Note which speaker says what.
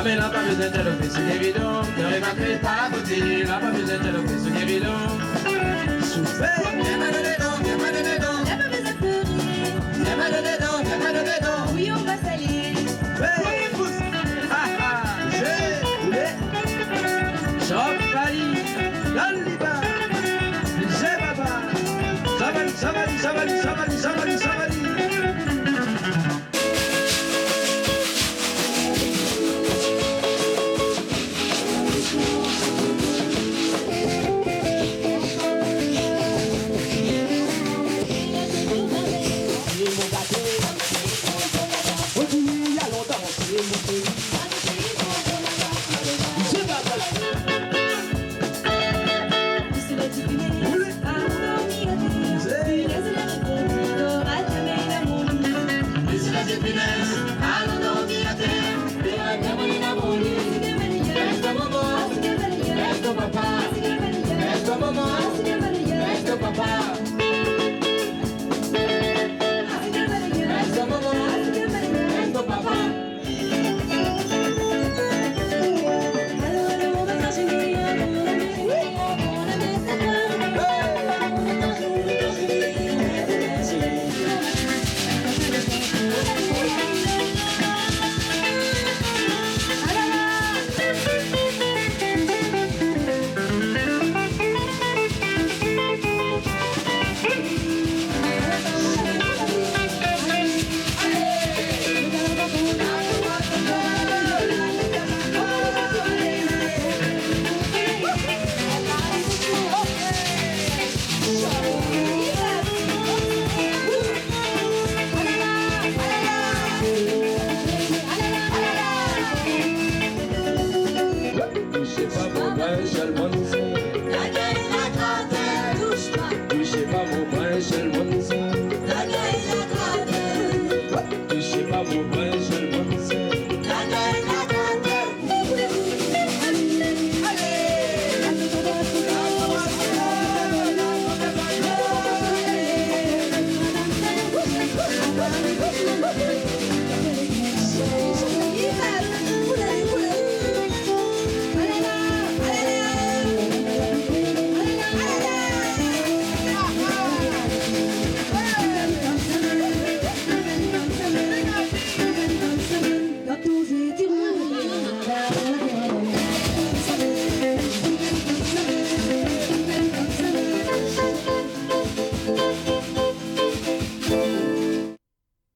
Speaker 1: Ah mais là pas besoin de le faire, c'est évident. Ne remarquez pas à côté, là pas besoin de le faire, c'est évident. Souffert, y'a mal de dedans, y'a mal de dedans.
Speaker 2: Y'a pas besoin de pleurer.
Speaker 1: Y'a mal de dedans, y'a mal de dedans.
Speaker 2: Oui, on va salir.
Speaker 1: Hey, pousse. Ah ah, j'ai roulé. Chop, Bali, Laliba. J'ai baba. Savali, savali, savali, savali, savali, savali.